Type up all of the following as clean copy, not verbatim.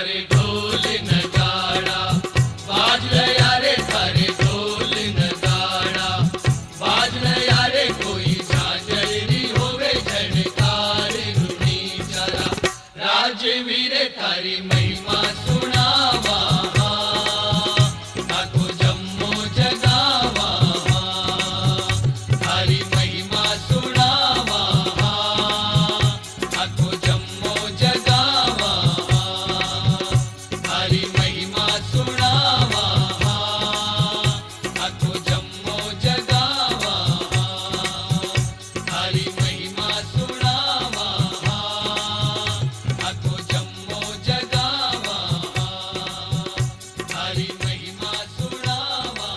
थारे ढोल नगाड़ा बाज रहा रे थारे ढोल नगाड़ा बाज रहा रे कोई झांझरी होवे झनकार रुनी चला राजवीर थारी महिमा सुनावा आखो जम्मो जगावा थारी महिमा सुनावा आखो जम्मो जगावा थारी महिमा सुनावा आखो जम्मो जगावा थारी महिमा सुनावा आखो जम्मो जगावा थारी महिमा सुनावा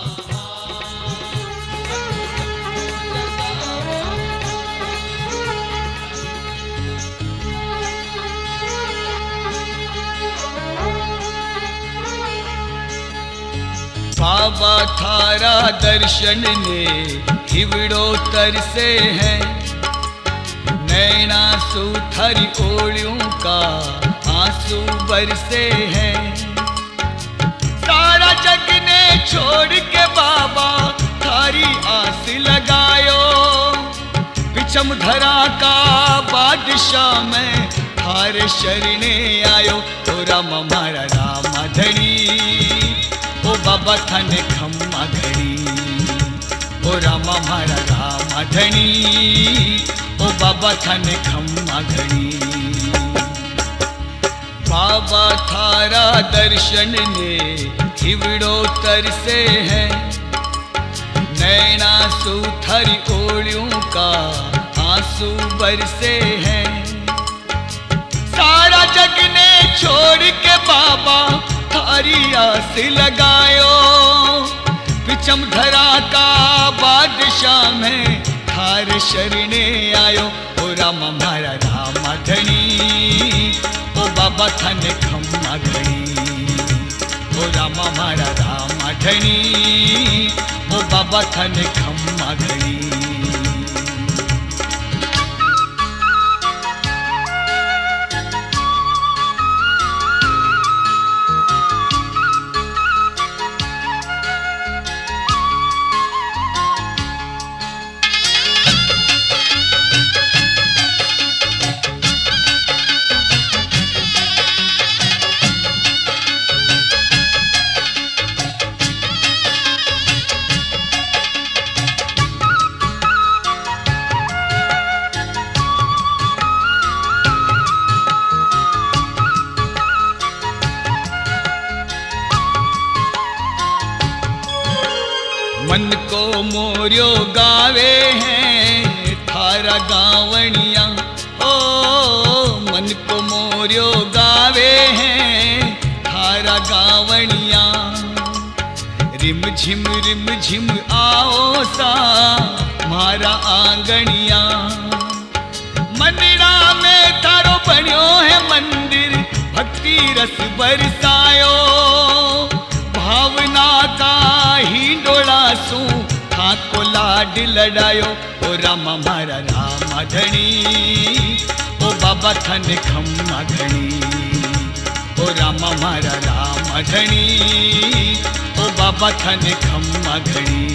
बाबा थारा दर्शन ने हिवड़ो तरसे हैं, नैना सुथरी ओलियों का आंसू बरसे हैं। सारा जग ने छोड़ के बाबा थारी आस लगायो, विचम धरा का बादशाह में थारे शरणे आयो। ओ राम मारा राम धनी ओ बाबा थाने खम्मा घड़ी, ओ रामा मारा राम धनी ओ बाबा थाने खम्मा घड़ी। बाबा थारा दर्शन ने हिवड़ो तरसे हैं, नैना सुथरी ओलियों का आंसू बरसे हैं। सारा जग ने छोड़ के बाबा थारी आस लगायो, विचम धरा का बादशाह में थार शरणे आयो। ओ राम मारा राम धनी ओ बाबा थाने खम्मा घड़ी, ओ राम मारा राम धनी ओ बाबा थाने खम्मा घड़ी। मन को मोरियो गावे हैं थारा गावणिया, ओ मन को मोरियो गावे हैं थारा गावणिया। रिम झिम आओ सा मारा आंगणिया, मंदिरा में थारो बन्यो है मंदिर भक्ति रस बरसायो। भावना का ही डोला सू खाको लाड लड़ायो। ओ राम मारा राम धनी ओ बाबा थाने खम्मा घड़ी, ओ राम मारा राम धनी ओ बाबा थाने खम्मा घड़ी।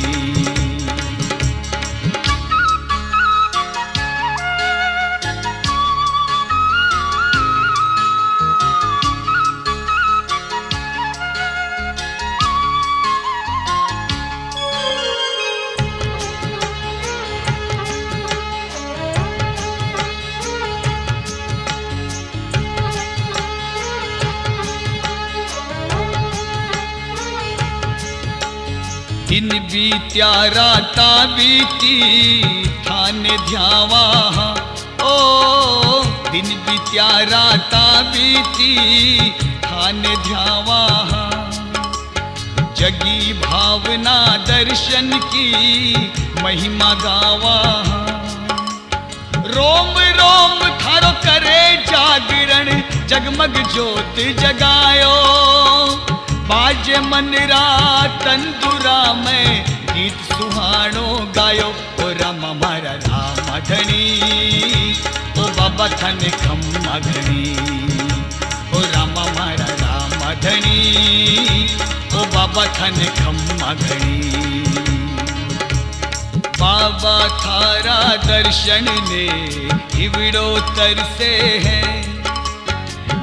दिन बीत्या राता बीती थाने ध्यावा, ओ दिन बीत्या राता बीती थाने ध्यावा। जगी भावना दर्शन की महिमा गावा, रोम रोम थारो करे जागरण जगमग ज्योत जगायो। बाजे मनरा तंदुरा में गीत सुहानो गायो। ओ राम मारा राम धनी ओ बाबा थाने खम्मा घड़ी, ओ राम मारा राम धणी ओ बाबा थाने खम्मा घणी। बाबा थारा दर्शन ने हिवड़ो तरसे है,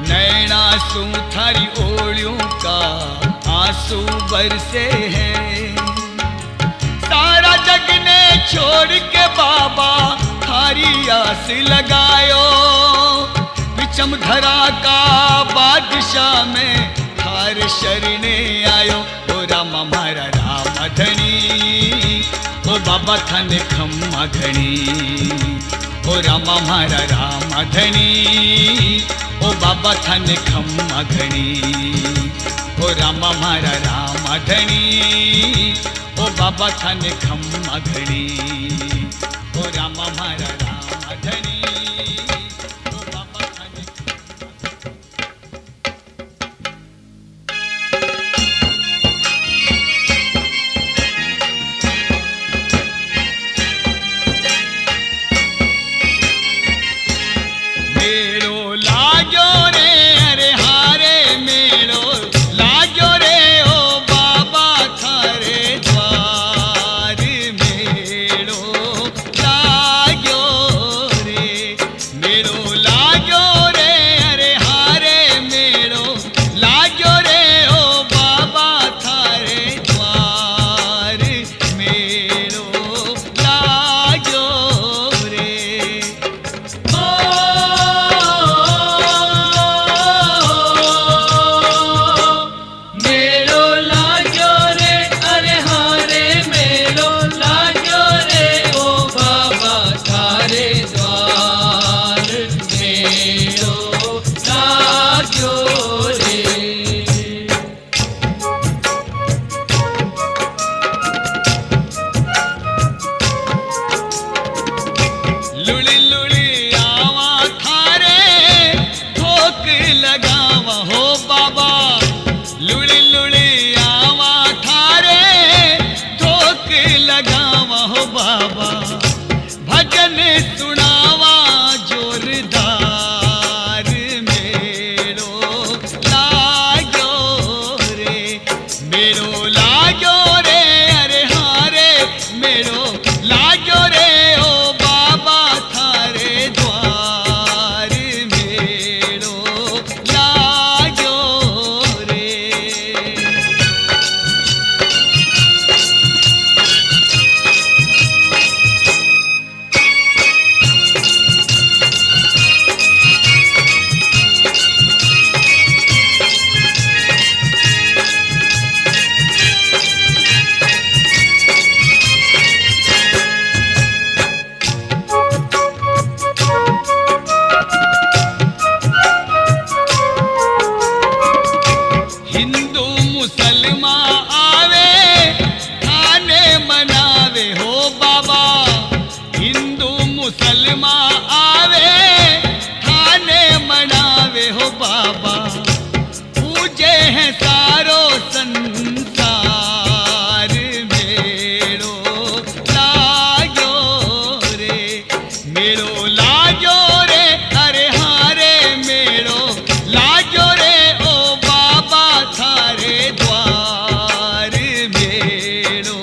नैना सू थारी ओलियों का आंसू बरसे हैं। सारा जग ने छोड़ के बाबा थारी आस लगायो, विचम धरा का बादशाह में थार शरणे आयो। ओ राम मारा राम धणी ओ बाबा थाने खम्मा घणी। ओ राम मारा राम धणी ओ बाबा थाने खम्मा घणी। ओ राम मारा राम धणी ओ बाबा थाने खम्मा घणी। ओ राम मारा राम धणी ओ बाबा थाने मेलो लागो रे अरे हारे मेलो लागो रे ओ बाबा थारे द्वार। मेलो लागो रे मेलो लागो रे अरे हारे मेलो लागो रे ओ बाबा थारे द्वार। मेलो लागो रे मेलो लाग्यो रे अरे हारे मेलो लाग्यो रे ओ बाबा थारे द्वार। मेलो लाग्यो रे लुड़ी लुड़ी आवा थारे ठोक लगावा हो बाबा। लुड़ी लुड़ी आवा थारे ठोक लगावा हो बाबा। भजन सुनावा जोरदार। मेरो लागो रे मेरो लागो रे अरे हारे मेरो लागो रे ओ बाबा थारे द्वार। मेरो लागो रे हिंदू मुसलमान आवे थाने मनावे हो बाबा। हिंदू मुसलमान आवे थाने मनावे हो बाबा। पूजे हैं सारो संसार। मेरो लागो रे मेरो लागो रे अरे हारे मेरो लागो रे ओ बाबा थारे द्वार। मेरो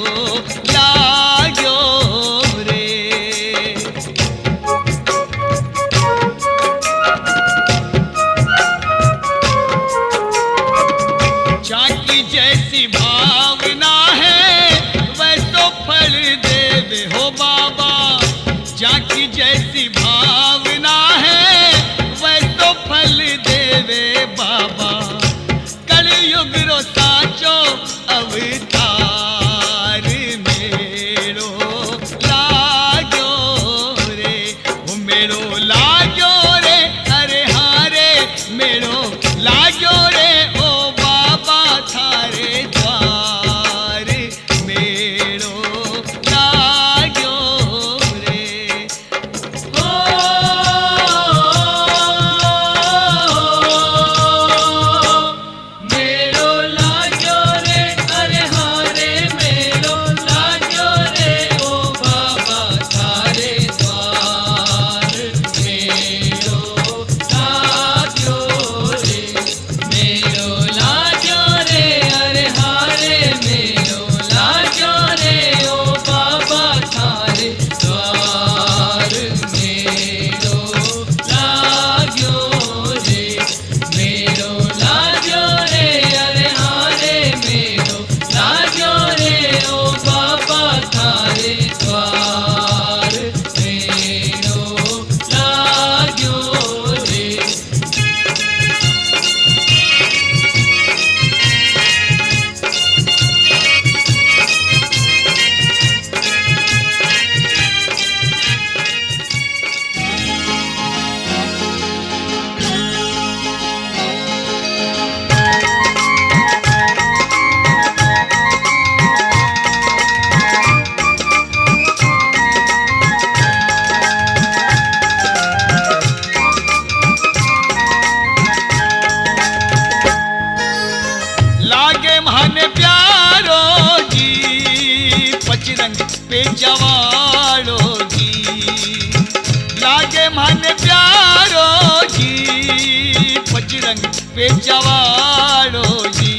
लागो रे जाकी जैसी भावना है वैसो फल देवे हो बाबा। जाकी जैसी भावना है वैसो फल देवे बाबा। कलयुग रो साचो अवतार। मेरो लागो रे वो मेरो लागो रे अरे हारे मेरो लागो रे ओ बाबा थारे द्वार। मेरो लागो रे मेलो लाग्यो रे अरे हारे पे जवाड़ो जी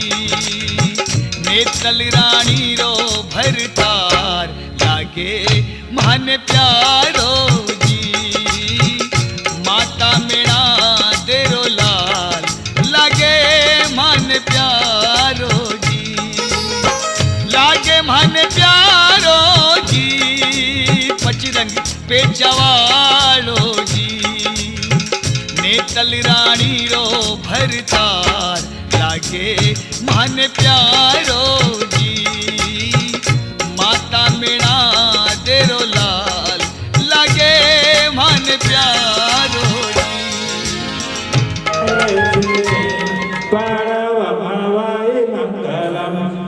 नेतल रानी रो भरतार लागे मन प्यारो जी माता मेरा तेरो लाल लागे मन प्यारो जी लागे मन प्यारो जी पचरंग पे जवाड़ो जी नेतल रानी रो भरतार लागे मन प्यारो जी माता मेरा तेरो लाल लागे मन प्यारो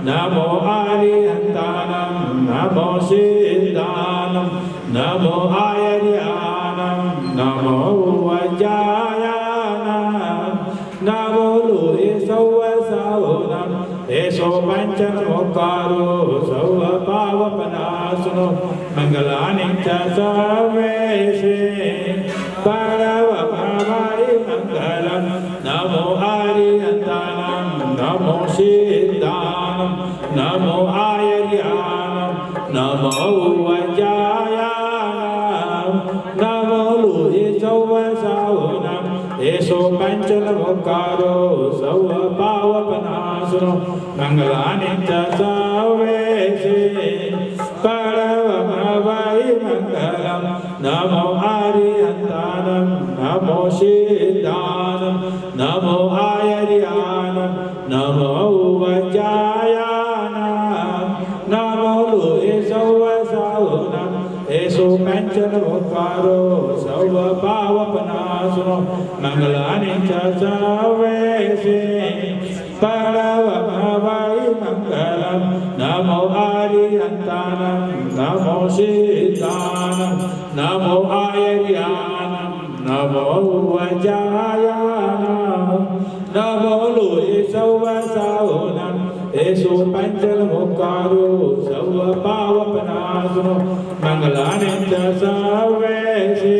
नमो आर्यन्तानं नमो सिद्धानं नमो आयर्यानं नमो वज्रायानं नमो लुहि सौवसाहुनं एषो पञ्चनमोक्कारो सर्वपावपनाशनो मङ्गलानि च सर्वेषे परमभावाय मङ्गलं नमो आर्यन्तानं नमो सिद्धानं नमो आयर्यानं नमो वज्रायानं नमो लुहि सौवसाहुनं एषो पञ्चनमोक्कारो सर्वपावपनाशनो मङ्गलानि च सर्वेषे परमभावाय मङ्गलं नमो आर्यन्तानं नमो सिद्धानं नमो आयर्यानं नमो वज्रायानं नमो लुहि सौवसाहुनं एषो पञ्चनमोक्कारो सर्वपावपनाशनो मङ्गलानि च सर्वेषे परमभावाय मङ्गलं नमो आर्यन्तानं नमो सिद्धानं नमो आयर्यानं नमो वज्रायानं नमो लुहि सौवसाहुनं एषो पञ्चनमोक्कारो सर्वपावपनाशनो मङ्गलानि च सर्वेषे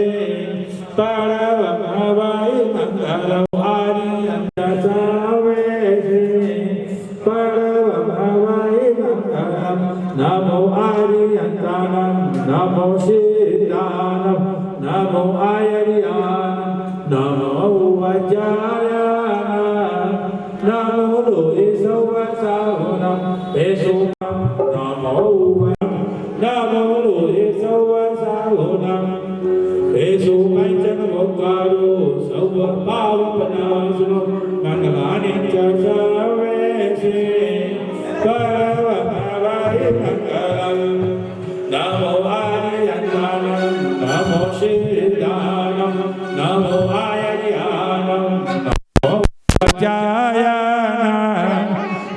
परमभावाय मङ्गलं आर्यन्तानं परमभावाय मङ्गलं नमो आर्यन्तानं नमो सिद्धानं नमो आयर्यानं नमो वज्रायानं नमो लुहि सौवसाहुनं एषो नमो लुहि सौवसाहुनं एषो पञ्चनमोक्कारो सर्वपावपनाशनो मङ्गलानि च सर्वेषे परमभावाय मङ्गलं नमो आर्यन्तानं नमो सिद्धानं नमो आयर्यानं नमो वज्रायानं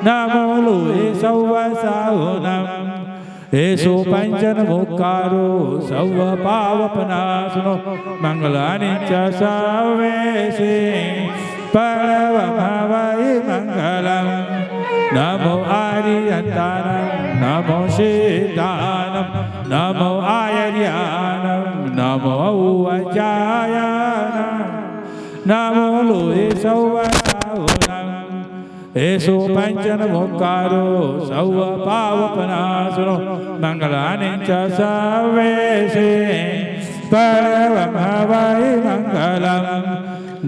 नमो लुहि सौवसाहुनं एषो पञ्चनमोक्कारो सर्वपावपनाशनो मङ्गलानि च सर्वेषे परमभावाय मङ्गलं नमो आर्यन्तानं नमो सिद्धानं नमो आयर्यानं नमो वज्रायानं नमो लुहि सौवसाहुनं एषो पञ्चनमोक्कारो सर्वपावपनाशनो मङ्गलानि च सर्वेषे परमभावाय मङ्गलं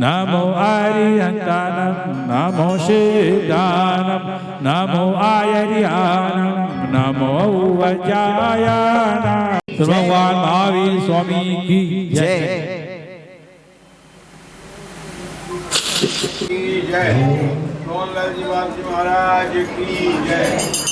नमो आर्यन्तानं नमो सिद्धानं नमो आयर्यानं नमो वज्रायानं भगवान महावीर स्वामी की जय। जय मोहनलाल जी बापजी महाराज की जय।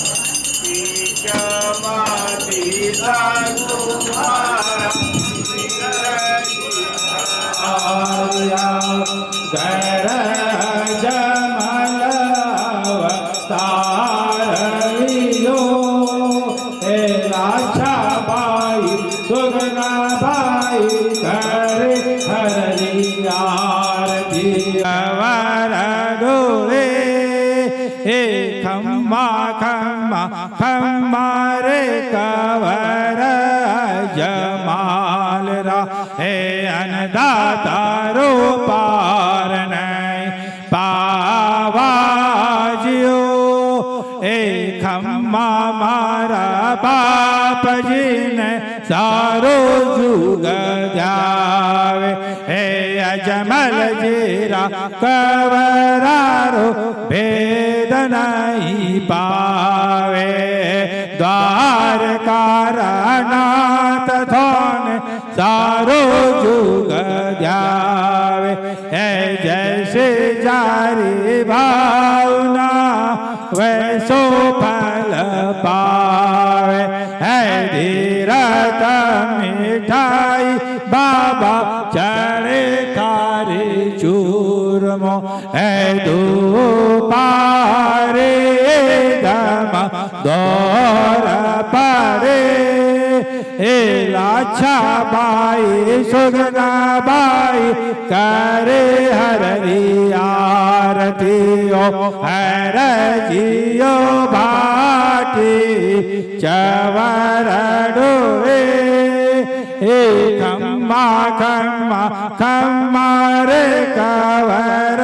खम्मा खम्मा खम्मा रे कवर जमाल रा हे अन्नदाता रो पार नहीं पार એ ખમ્મા મારા બાપજીને સારો જુગ જાવે હે અજમલ જીરા કવરારો ભેદ નહીં પાવે દ્વારકા નાથ થોને સારો જુગ જાવે હે જૈસે જારી ભાવના વૈસો ફલ પાવે હે ધીરત મીઠાઈ બાબા ચડે ખારી ચૂરમો હે દુપારે દમા દોર પારે એ લાછા બાઈ સુગના બાઈ કરે હરી આરતીઓ હરજીઓ ભાટી ચવર ડોવે એ ખમ્મા ખમ્મા ખમ્મા રે કવર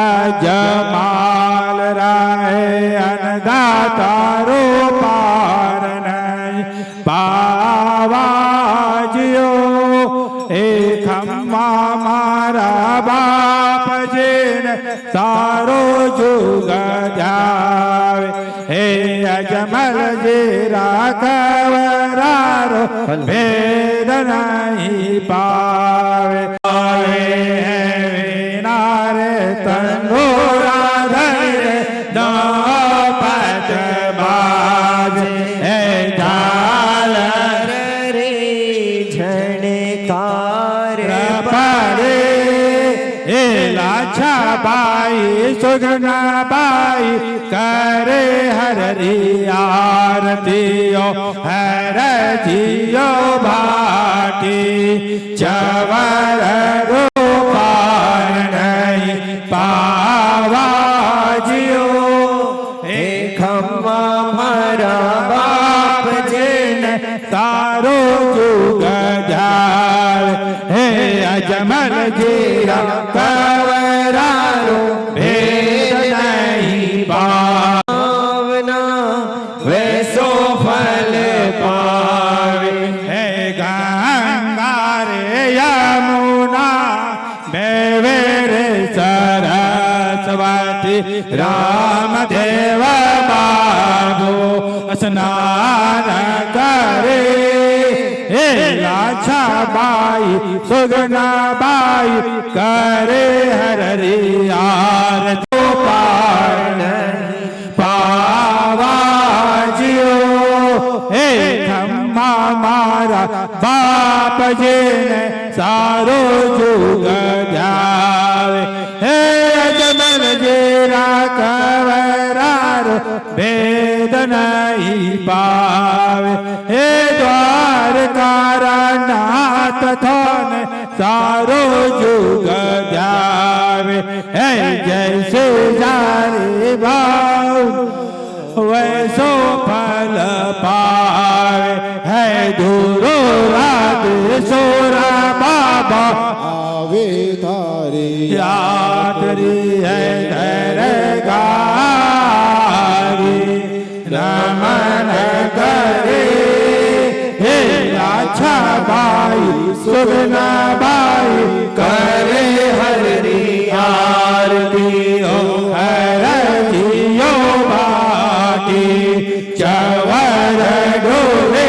અજમાલ રાય અનદાતારો પાર નહીં પાવાજ્યો એ ખમ્મા મારા બાપજીને સારો જુગ જાવે હે અજમલ જીરા કવરારો ભેદ નહીં પાવે નારે તંદોરા ધરે દોપત બાજ હે ઝાલર રે ઝણકાર પડે એ લાછા બાઈ સુગના બાઈ કરે હરી આરતીઓ હરજીઓ ભાટી ચવર ગોપાલ નહીં પાવાજીઓ હે ખમ્મા મારા બાપજીને તારો જુગ જાવે હે અજમલ જીરા કવરારો ભેદ નહીં ભાવના વૈસો ફલ પાવે હે ગંગા રે યમુના બેવે રે સરસ્વતી રામદેવ બાબુ સ્નાન કરે હે લાછા બાઈ સુગના બાઈ કરે હરી આરતી પાર પાવાજીઓ હે ખમ્મા મારા બાપજીને સારો જુગ જાવે હે અજમલ જીરા કવરારો ભેદ નહીં પાવે હે દ્વારકા નાથ થોને સારો જુગ જાવે હે જૈસે જારી ભાવ વૈસો ફલ પાવે હે દૂરો રાધે સોરા બાબા આવે તારી યાત્રી હે દરગારી નમન કરે હે લાછા બાઈ સુગના બાઈ કરે હરી આરતીઓ હરજીઓ ભાટી ચવર ડોલે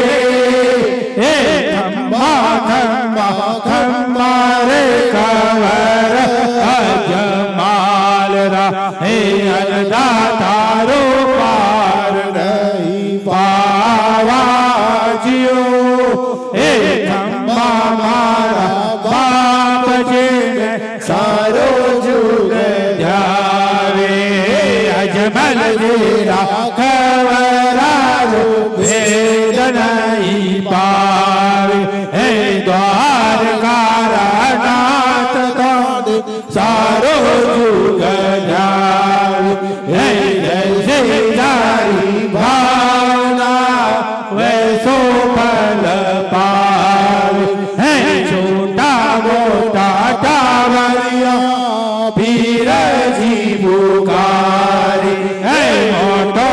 હે ખમ્મા ખમ્મા ખમ્મા રે કવર અજમાલ રા હે અનદાતારો પાર નહીં પાવાજીઓ હે ખમ્મા મારા બાપજીને સારો જુગ જાવે અજમલ જીરા કવરારો ભેદ નહીં પાવે હે દ્વારકા નાથ થોને સારો જુગ જાવે હે જૈસે જારી ભાવના વૈસો ફલ પાવે હે છોટા મોટા ટાવરિયા પીરજી પુકારે હે મોટો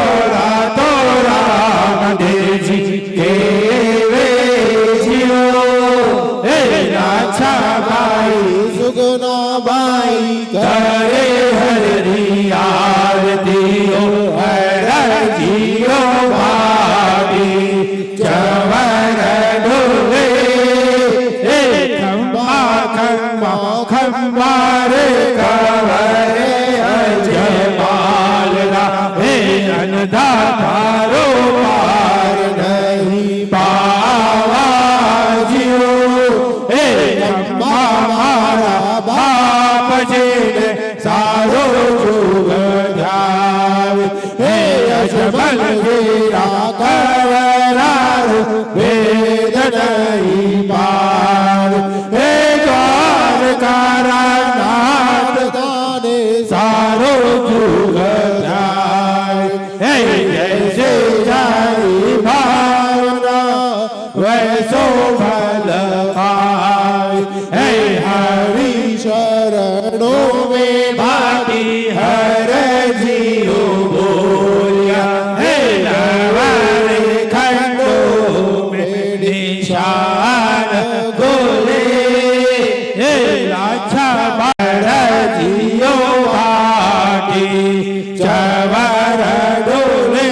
अजमल गिरा कवरारू वेद नहीं पार हे द्वारकारा नाथ दाने सारो जुग जाय हे जैसे जाई भावना वैसो फल पाय हे हरि शरणों में भागी हर जियो बोलिया हे नवारे खंडों में निशान गोले हे लाछा बार जियो भागी चवर डोले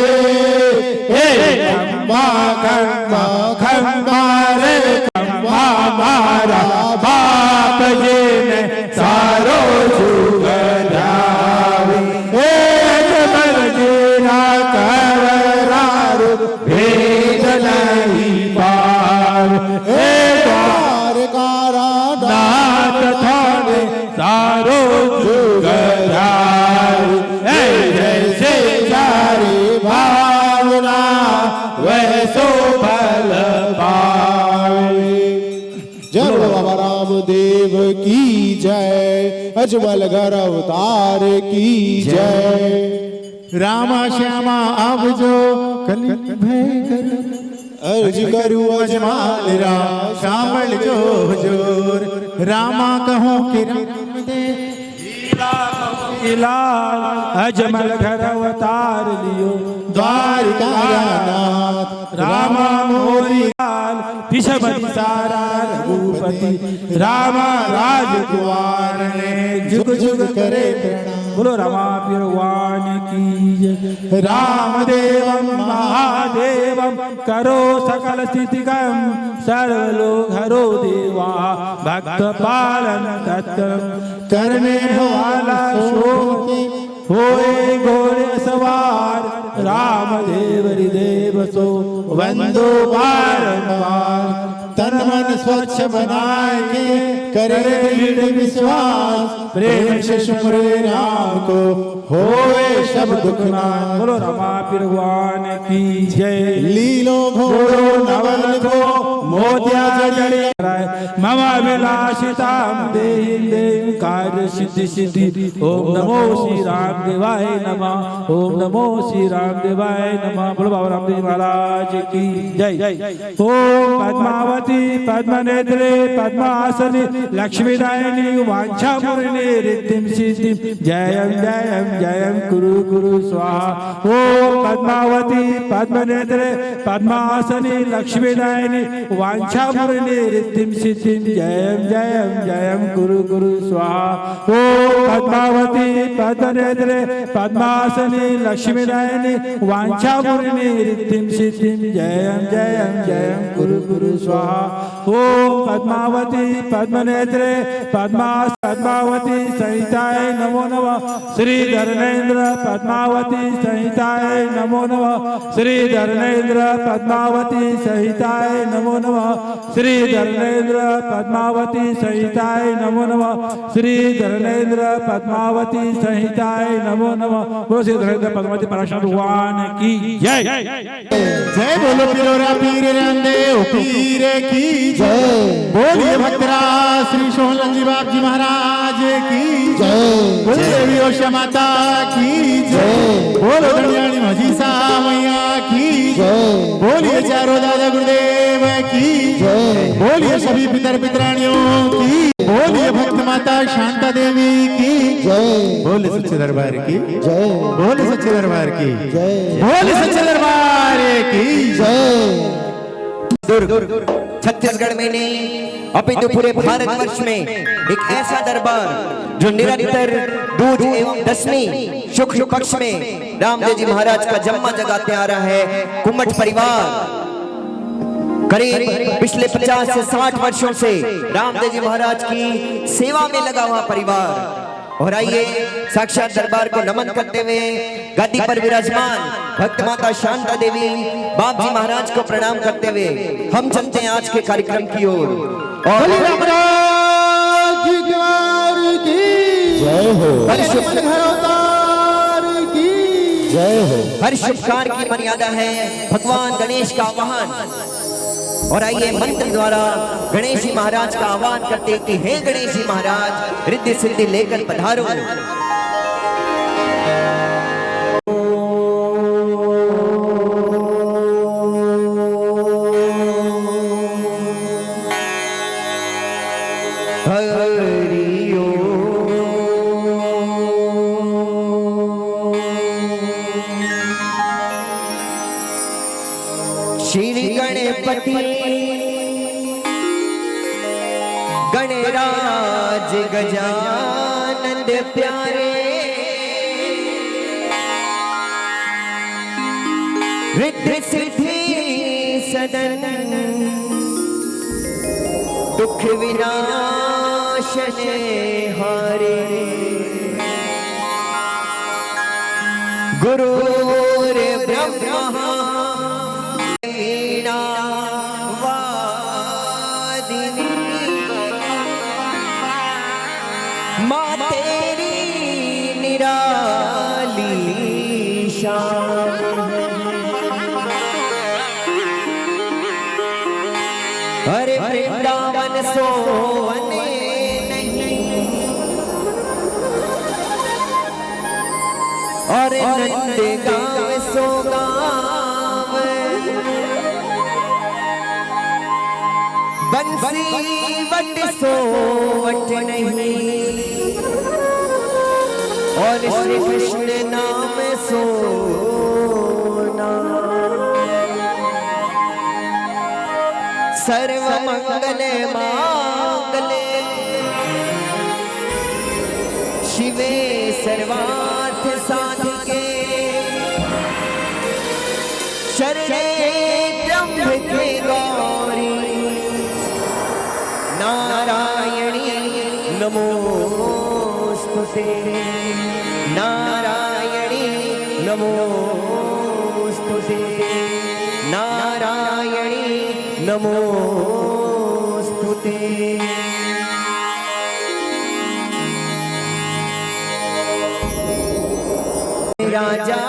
हे खम्बा खम्बा खम्बा रे खम्बा मारा बाप जी ने सारो जुग जावी हे अजमल गिरा कवरारू भेद नहीं पार हे द्वारकारा नाथ थाने सारो जुग जावी हे जैसे जारी भावना वैसो फल पावे। जय बाबा रामदेव की जय, अजमल घर अवतार की जय। रामा श्यामा अब जो कली भय कर अर्ज करूं अजमाल राम श्यामल जो जोर रामा कहो कि राम दे लाल अजमल घर अवतार लियो द्वारका नाथ रामा मोरी लाल पिछबती सारा रघुपति रामा राजकुमार ने जुग जुग करे प्रणाम। बोलो रामा भगवान की जय। रामदेवम महादेवम करो सकल स्थितिगम सर्वलोक हरो देवा भक्त पालन तत्व करने वाला शोक होए घोड़े सवार रामदेव हृदेव सो वंदो बारंबार। तन मन स्वच्छ बनाए के करे दृढ़ विश्वास प्रेम से सुमरे राम को होए सब दुख नाश। बोलो रमा भगवान की जय। लीलो घोड़ो नवल को मोतिया जड़े मम विलासिताम देहि देहि कार्य सिद्धि सिद्धि। ओम नमो श्री राम देवाय नमः। ओम नमो श्री राम देवाय नमः। बोलो बाबा रामदेव महाराज की जय। ओम पद्मावती पद्मनेत्रे पद्मासने लक्ष्मीदायिनी वाञ्छापूर्णे रिद्धिं सिद्धिं जयं जयं जयं कुरु कुरु स्वाहा। ओम पद्मावती पद्मनेत्रे पद्मासने लक्ष्मीदायिनी वाञ्छापूर्णे रिद्धिं सिद्धिं जयं जयं जयं कुरु कुरु स्वाहा। ओम पद्मावती पद्मनेत्रे पद्मासने लक्ष्मीदायिनी वाञ्छापूर्णे रिद्धिं सिद्धिं जयं जयं जयं कुरु कुरु स्वाहा। ओम पद्मावती पद्मनेत्रे पद्मावती संहिताय नमो नमः। श्री धर्मेन्द्र पद्मावती संहिताय नमो नमः। श्री धर्मेन्द्र पद्मावती संहिताय नमो नमः। श्री धर्मेन्द्र पद्मावती संहिताय नमो नमः। श्री धर्मेन्द्र पद्मावती संहिताय नमो नमः। बोलो श्री धर्मेन्द्र पद्मावती पराशर भगवान की जय। जय बोलो पिरोरा पीर रामदेव पीर की जय। बोलिए भक्तराज श्री सोहन जी बाप जी महाराज की जय। बोलो देवी ओषा माता की जय। बोलो धनियाणी मजीसा मैया की जय। बोलिए चारों दादा गुरुदेव की जय। बोलिए सभी पितर पितरानियों की। बोलिए भक्त माता शांता देवी की जय। बोले सच्चे दरबार की जय। बोले सच्चे दरबार की जय। बोले सच्चे दरबार की जय। दुर्ग छत्तीसगढ़ में नहीं अपितु पूरे भारतवर्ष में एक ऐसा दरबार जो निरंतर दूज एवं दशमी शुक्ल पक्ष में रामदेव जी महाराज का जन्म जगाते आ रहा है। कुम्मट परिवार करीब पिछले 50 से 60 वर्षों से रामदेव जी महाराज की सेवा में लगा हुआ परिवार। और आइए साक्षात दरबार को नमन करते हुए गद्दी पर विराजमान भक्त माता शांता देवी बाप जी महाराज को प्रणाम करते हुए हम चलते हैं आज के कार्यक्रम की ओर। और जय हो परिशुद्ध की जय हो। हर शुभ कार्य की मर्यादा है भगवान गणेश का आह्वान। और आइए मंत्र द्वारा गणेश जी महाराज का आह्वान करते कि हे गणेश जी महाराज रिद्धि सिद्धि लेकर पधारो। श्री गणपति गणराज गजानंद प्यारे रिद्धि सिद्धि सदन दुख विनाशने हारे गुरुर ब्रह्मा माँ तेरी निराली शान। अरे वृंदावन सोवने नहीं और नंदगांव सो गाँव बंसी वट सो वट नहीं और श्री कृष्ण नाम सो सर्व मंगल मांगले शिवे सर्वार्थ साधिके शरणे त्र्यंबके गौरी नारायणी नमोस्तुते नारायणी नमोस्तुते नारायणी नमोस्तुते। राजा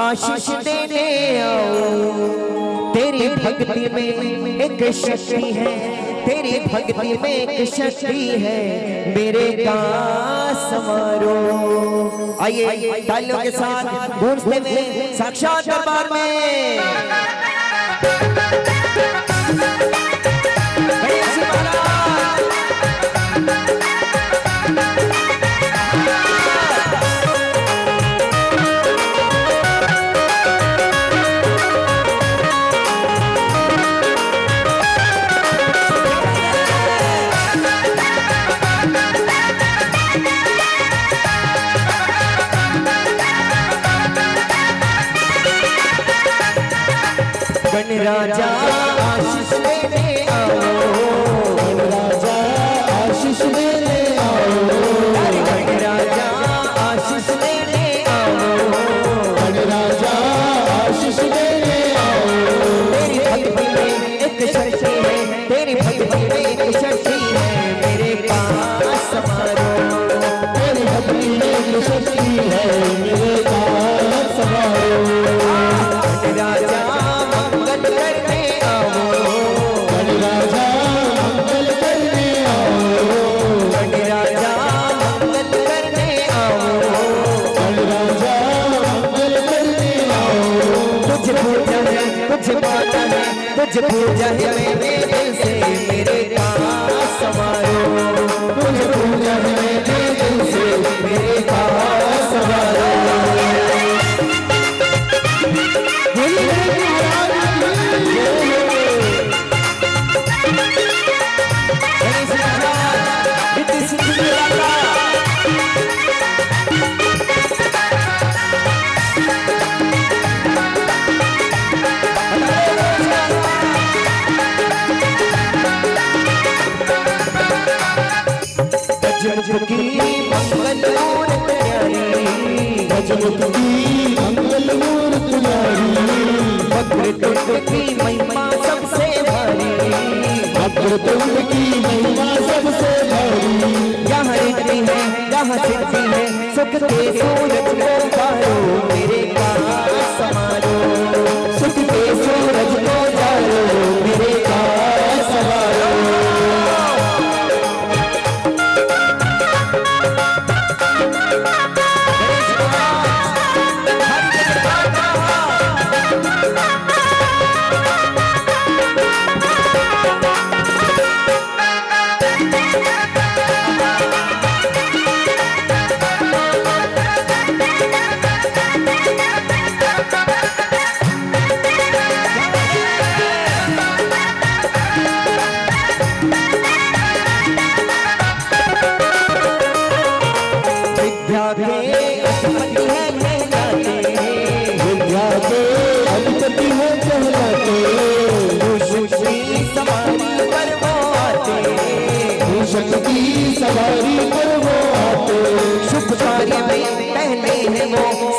आशीष देने आओ तेरी भक्ति में एक शक्ति है तेरी भक्ति में एक शक्ति है मेरे का समारोह। आइए तालियों के साथ गूंजते हुए साक्षात दरबार में गणेश जी महाराज गणराजा आशीष लेने आओ गणराजा आशीष लेने आओ गणराजा आशीष लेने आओ गणराजा आशीष लेने आओ। तेरी भक्ति में एक शक्ति है तेरी भक्ति में एक शक्ति है मेरे पास समारोह। तेरी भक्ति में एक शक्ति है मेरे पास समारोह। गणराजा मंगल करने आओ गणराजा मंगल करने आओ गणराजा मंगल करने आओ गणराजा मंगल करने आओ। तुझ पूजा है तुझ पाता है तुझ पूजा है मेरे दिल से मेरे पास समारोह। तुझ पूजा है मेरे दिल से मेरे पास समारोह। गजमुख की मंगल मूरत प्यारी गजमुख की मंगल मूरत प्यारी वक्रतुंड की महिमा सबसे भारी वक्रतुंड की महिमा सबसे भारी। यहाँ रिद्धि है यहाँ सिद्धि है सुख के सूरज को पारो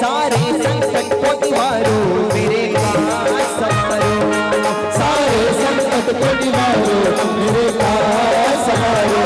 सारे संकट को निवारो मेरे काज संवारो सारे संकट को निवारो मेरे काज संवारो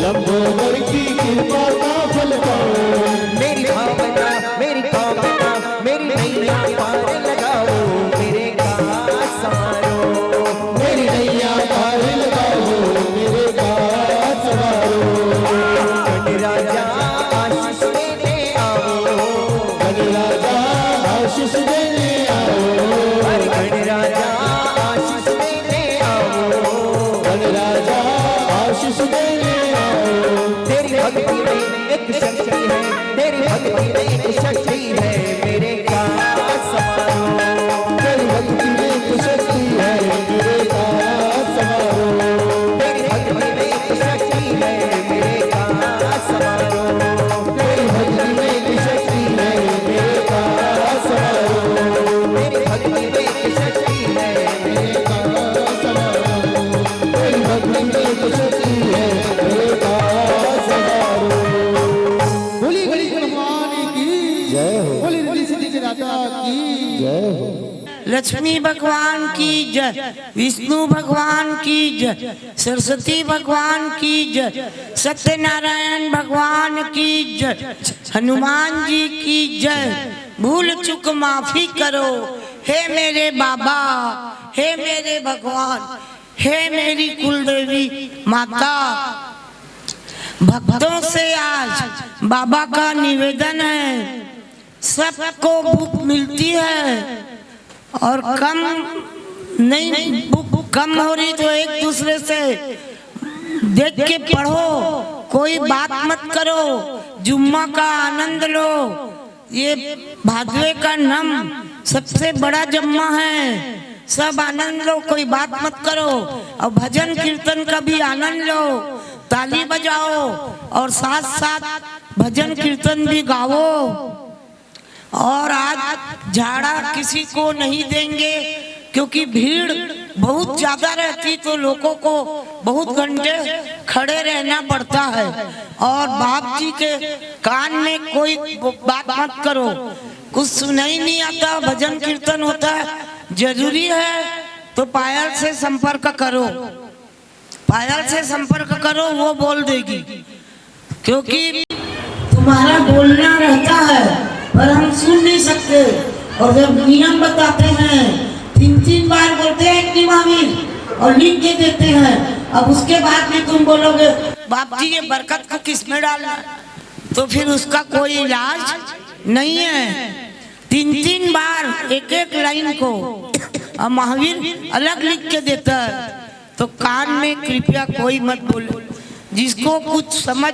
लंबोदर की कृपा का फल पाओ मेरी भावना मेरी कामना मेरी नैया पार लगाओ मेरे काज संवारो मेरी नैया पार लगाओ मेरे काज संवारो गणराजा आशीष देने आओ गणराजा आशीष देने आओ हर गणराजा आशीष देने आओ गणराजा आशीष देने आओ तेरी भक्ति में एक शक्ति है तेरी भक्ति में एक शक्ति है मेरे काज संवारो तेरी भक्ति में एक शक्ति है मेरे काज संवारो तेरी भक्ति में एक शक्ति है मेरे काज संवारो तेरी भक्ति में एक शक्ति है मेरे काज संवारो तेरी भक्ति में एक शक्ति है मेरे काज संवारो तेरी भक्ति में एक शक्ति है मेरे काज संवारो बोली गली भगवान की जय हो बोली रिद्धि सिद्धि के दाता की जय हो लक्ष्मी भगवान की जय, विष्णु भगवान की जय, सरस्वती भगवान की जय, सत्यनारायण भगवान की जय, हनुमान जी की जय। भूल चूक माफी करो हे मेरे बाबा, हे मेरे भगवान, हे मेरी कुलदेवी माता। भक्तों से आज बाबा का निवेदन है, सबको भूख मिलती है और कम नहीं, भूख कम हो रही तो एक दूसरे से देख के पढ़ो, कोई बात मत करो, जुम्मा का आनंद लो। ये भादवे का नम सबसे बड़ा जम्मा है, सब आनंद लो, कोई बात मत करो। और भजन कीर्तन का भी आनंद लो, ताली बजाओ और साथ साथ भजन कीर्तन भी गाओ। और आज झाड़ा किसी को नहीं देंगे क्योंकि भीड़ बहुत ज्यादा रहती तो लोगों को बहुत घंटे खड़े रहना पड़ता है। और बाप जी के कान में कोई बात मत करो, कुछ सुनाई नहीं आता, भजन कीर्तन होता है, जरूरी है तो पायल से संपर्क करो, पायल से संपर्क करो, वो बोल देगी। क्योंकि तुम्हारा बोलना रहता है पर हम सुन नहीं सकते, और जब नियम बताते हैं 3-3 बार बोलते हैं महावीर और लिख के देते हैं, अब उसके बाद में तुम बोलोगे बाप जी ये बरकत को किस में डालना, तो फिर उसका कोई इलाज नहीं है। 3-3 बार एक लाइन को और महावीर अलग लिख के देता है, तो कान में कृपया कोई मत बोले। जिसको कुछ समझ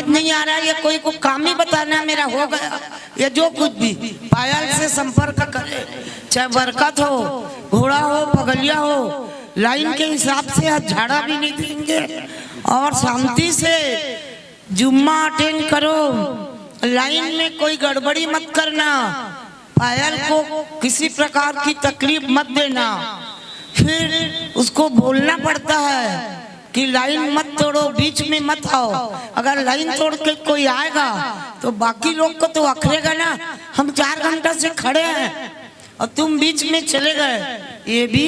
नहीं आ रहा है, या कोई को काम ही बताना मेरा हो गया, या जो कुछ भी, पायल से संपर्क करे, चाहे बरकत हो, घोड़ा हो, पगलिया हो, लाइन के हिसाब से झाड़ा भी नहीं देंगे। और शांति से जुम्मा अटेंड करो, लाइन में कोई गड़बड़ी मत करना, पायल को किसी प्रकार की तकलीफ मत देना। फिर उसको बोलना पड़ता है कि लाइन मत तोड़ो, बीच में मत आओ। अगर लाइन तोड़ के कोई आएगा तो बाकी लोग को तो अखरेगा ना, हम 4 घंटा से खड़े हैं और तुम बीच में चले गए, ये भी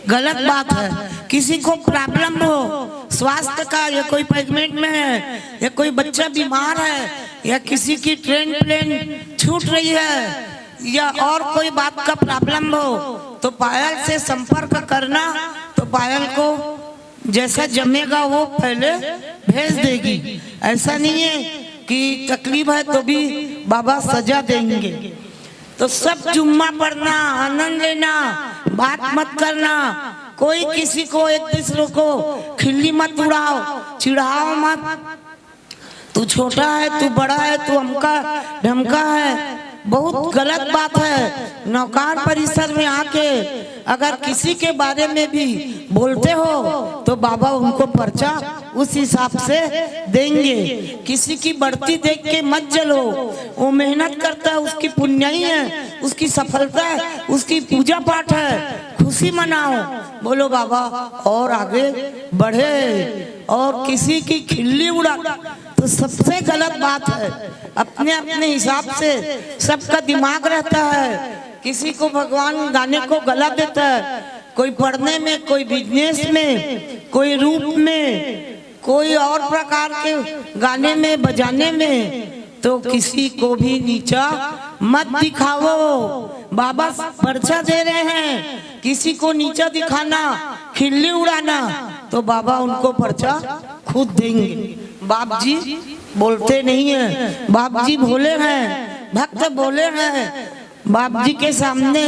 गलत बात है। किसी को प्रॉब्लम हो स्वास्थ्य का, या कोई प्रेगनेंट में है, या कोई बच्चा बीमार है, या किसी की ट्रेन प्लेन छूट रही है, या और कोई बात का प्रॉब्लम हो, तो पायल से संपर्क करना, तो पायल को जैसा जमेगा वो पहले भेज देगी। ऐसा नहीं है कि तकलीफ है तो भी बाबा सजा देंगे। तो सब जुम्मा पढ़ना, आनंद लेना, बात मत करना, कोई किसी को एक दूसरे को खिल्ली मत उड़ाओ, चिढ़ाओ मत। तू छोटा है, तू बड़ा है, तू अमका ढमका है, बहुत गलत बात है। नौकार परिसर में आके अगर किसी के बारे में भी बोलते हो तो बाबा उनको पर्चा उस हिसाब से देंगे। किसी की बढ़ती देख के मत जलो, वो मेहनत करता है, उसकी पुण्याई है, उसकी सफलता है, उसकी पूजा पाठ है, खुशी मनाओ, बोलो बाबा और आगे बढ़े। और किसी की खिल्ली उड़ा तो सबसे गलत बात है। अपने अपने हिसाब से सबका दिमाग रहता है। किसी को भगवान गाने को गला देता है, कोई पढ़ने में, कोई बिजनेस में, कोई रूप में, कोई और प्रकार के गाने में, बजाने में। तो किसी को भी नीचा मत दिखाओ। बाबा पर्चा दे रहे हैं, किसी को नीचा दिखाना, खिल्ली उड़ाना तो बाबा उनको पर्चा खुद देंगे। बाप जी बोलते नहीं है, बाप जी भोले हैं, भक्त भोले हैं। बाप जी के सामने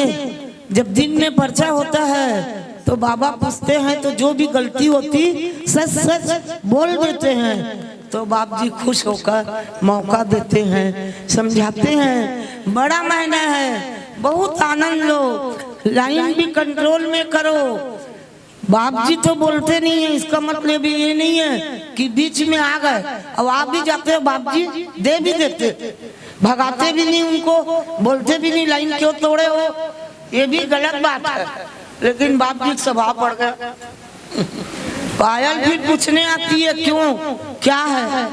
जब दिन में पर्चा होता है तो बाबा पूछते हैं, तो जो भी गलती होती सच सच बोल देते हैं। तो बाप जी खुश होकर मौका देते हैं, समझाते हैं। बड़ा महीना है, बहुत आनंद लो, लाइन भी कंट्रोल में करो। बाप जी तो बोलते नहीं है, इसका मतलब ये नहीं है कि बीच में आ गए। अब आप भी जाते हो, बाप जी दे भी देते, भगाते भी नहीं उनको, बोलते भी नहीं लाइन क्यों तोड़े हो, ये भी गलत बात है। लेकिन बाप जी सभा पड़ गए। पायल फिर पूछने आती है क्यों, क्या है।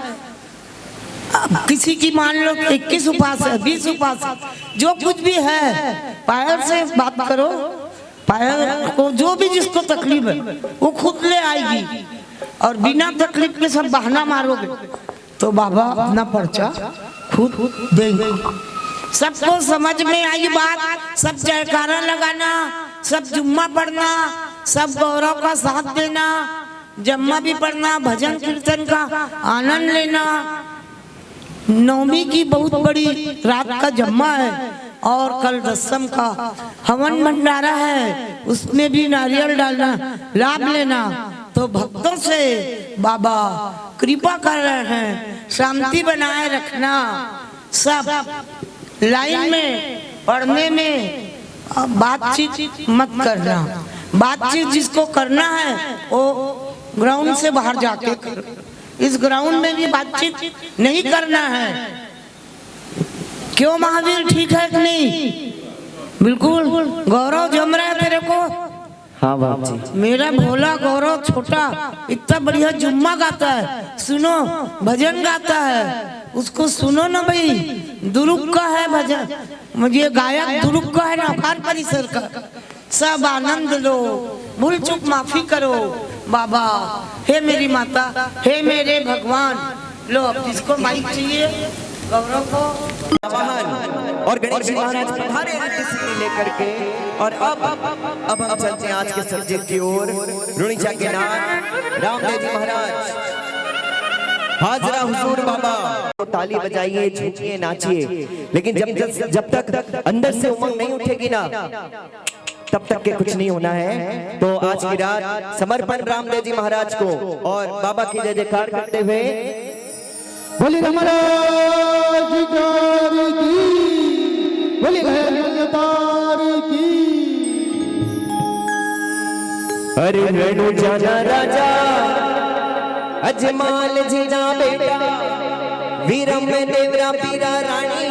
किसी की मान लो 21 उपास है, 20 उपास है, जो कुछ भी है, पायल से बात करो। पायल को जो भी जिसको तकलीफ है वो खुद ले आएगी, और बिना तकलीफ के सब बहाना मारोगे तो बाबा अपना पर्चा खुद देंगे। सबको समझ में आई बात, सब जयकारा लगाना, सब जुम्मा पढ़ना, सब गौरव का साथ देना, जम्मा भी पढ़ना, भजन कीर्तन का आनंद लेना। नवमी की बहुत बड़ी रात का जम्मा है और कल दसम का हवन भंडारा है, उसमें भी नारियल डालना, लाभ लेना। तो भक्तों से बाबा कृपा कर रहे हैं, शांति बनाए रखना, सब लाइन में पढ़ने में बातचीत मत करना। बातचीत जिसको करना है वो ग्राउंड से बाहर जाके करो। इस ग्राउंड में भी बातचीत नहीं करना है। क्यों महावीर, ठीक है कि नहीं? बिल्कुल गौरव जम रहा है तेरे को। हाँ बाप जी। मेरा भोला गौरव छोटा इतना बढ़िया जुम्मा गाता है, सुनो भजन गाता है, उसको सुनो ना भाई। दुरुक का है भजन, मुझे गायक दुरुक का है ना, नौकार परिसर का। सब आनंद लो, भूल चूक माफी करो। बाबा हे मेरी माता, हे मेरे भगवान, लो अब जिसको माइक चाहिए गौरव को। और गणेश जी महाराज पधारे लेकर के। और अब हम चलते हैं आज के सब्जेक्ट की ओर। रुणिचा के नाम रामदेव जी महाराज, हाजरा हुजूर बाबा। ताली बजाइए, झूमिए, नाचिए, लेकिन जब तक अंदर से उमंग नहीं उठेगी ना तब तक के कुछ नहीं होना है। तो आज की रात समर्पण रामदेव जी महाराज को और बाबा की जय जयकार करते हुए बोली महाराज की, बोली भैरवतार की। अरे रेणु जाना राजा अजमाल जी ना बेटा, वीरम में देवरा पीरा रानी,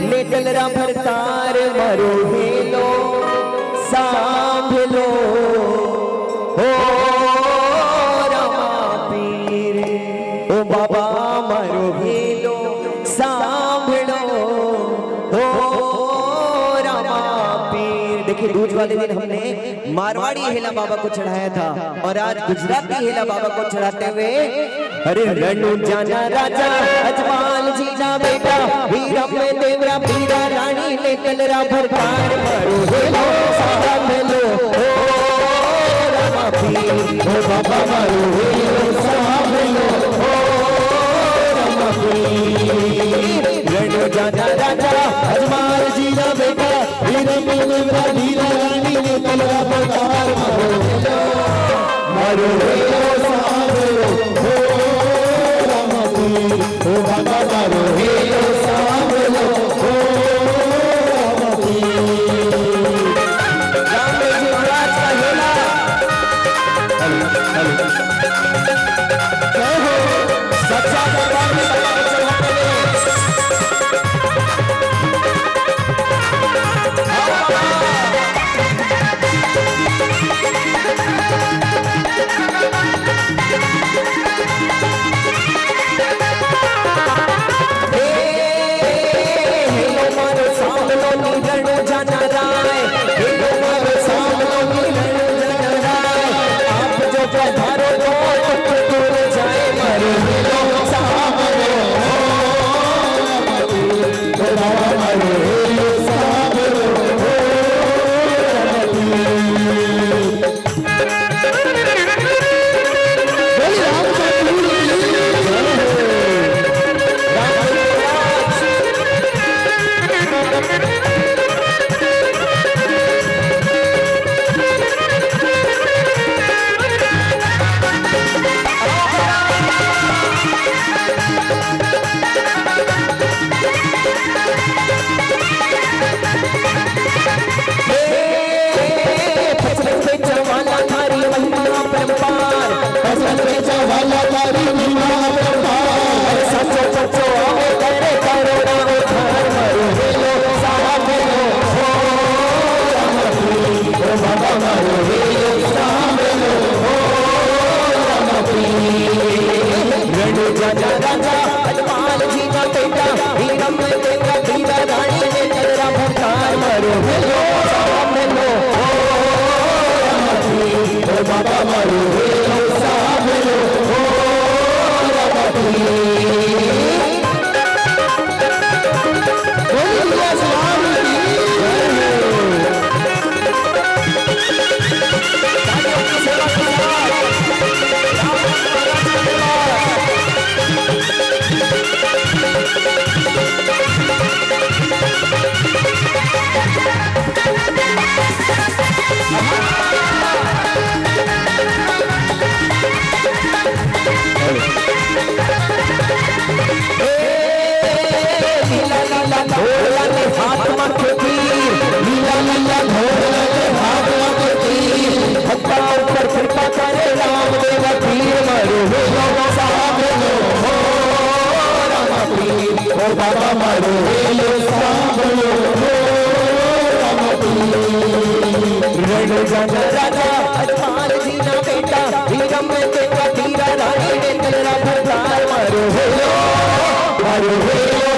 नेटलरा भरतार मरो हेलो सांभलो हो रामा पीर, ओ बाबा मरो हेलो सांभलो हो रामा पीर। देखिए दूज वाले दिन हमने मारवाड़ी हेला बाबा को चढ़ाया था और आज गुजराती हेला बाबा को चढ़ाते हुए अरे रेणु जाना राजा अजमाल जी ना बेटा, वीरम में देवरा पीरा रानी, ने कलरा भरतार मरो हेलो सांभलो हो रामा पीर, ओ बाबा मरो हेलो सांभलो हो रामा पीर। रेणु जाना राजा अजमाल जी ना बेटा, तेरा पुकार मारो हेलो सांवरो हो राम पीर ओ बाबा मारो हेलो सांवरो हो राम पीर। राम जी महाराज का हेला जय हो सच्चा दरबार में बाबा को चढ़ाने में हेलो मारो सांवलो नीरण जाना राय, हेलो मारो सांवलो नीरण जाना राय, आप जो पधारो तो दुख दूर जाए मारो हेलो सांवलो बाबा मारो हेलो सांवरो हो राम पीर। बोली राम का पीर फसल पे जवाला थारी महिमा परंपार, फसल पे जवाला तारी महिमा परंपार। सचो सचो आवे करे करोड़ा उधार मारो हेलो सांवलो हो राम पीर ओ बाबा मारो हेलो सांवलो हो राम पीर। रणु जाजा राजा हनुमान जी का बेटा, हीरम में देवरा धीरा रानी ने तेरा पुकार मारो हेलो सांवलो हो राम पीर ओ बाबा मारो हेलो सांवलो हो राम पीर। बोलिए राम लीला लीला घोड़ा के हाथ में तीर, लीला लीला घोड़ा के हाथ में तीर, भक्ता ऊपर कृपा करे राम देव पीर मारो हेलो सांवलो हो राम पीर ओ बाबा मारो हेलो सांवलो हो राम पीर। रणु जाना राजा हनुमान जी ना बेटा, हीरम में देवरा धीरा रानी ने तेरा पुकार मारो हेलो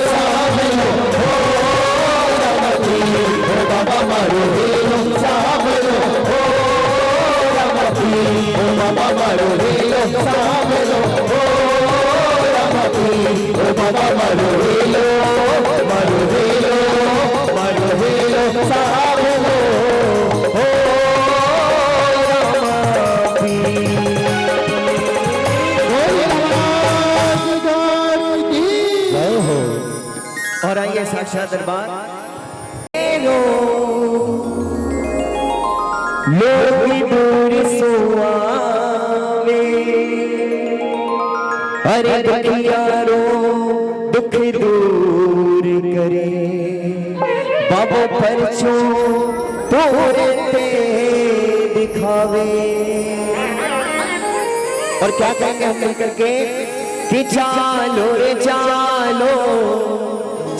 सांवलो हो राम पीर ओ बाबा मारो हेलो सांवलो हो राम पीर ओ बाबा मारो हेलो सांवलो हो राम पीर ओ बाबा मारो हेलो सांवलो हो राम पीर। जय हो। और आइए साक्षात दरबार लोग दूर सुआवे, अरे दुखियारो दुख दूर करे, बाबो परछो तोरे ते दिखावे। और क्या कहेंगे हम मिलकर के कि चालो रे चालो,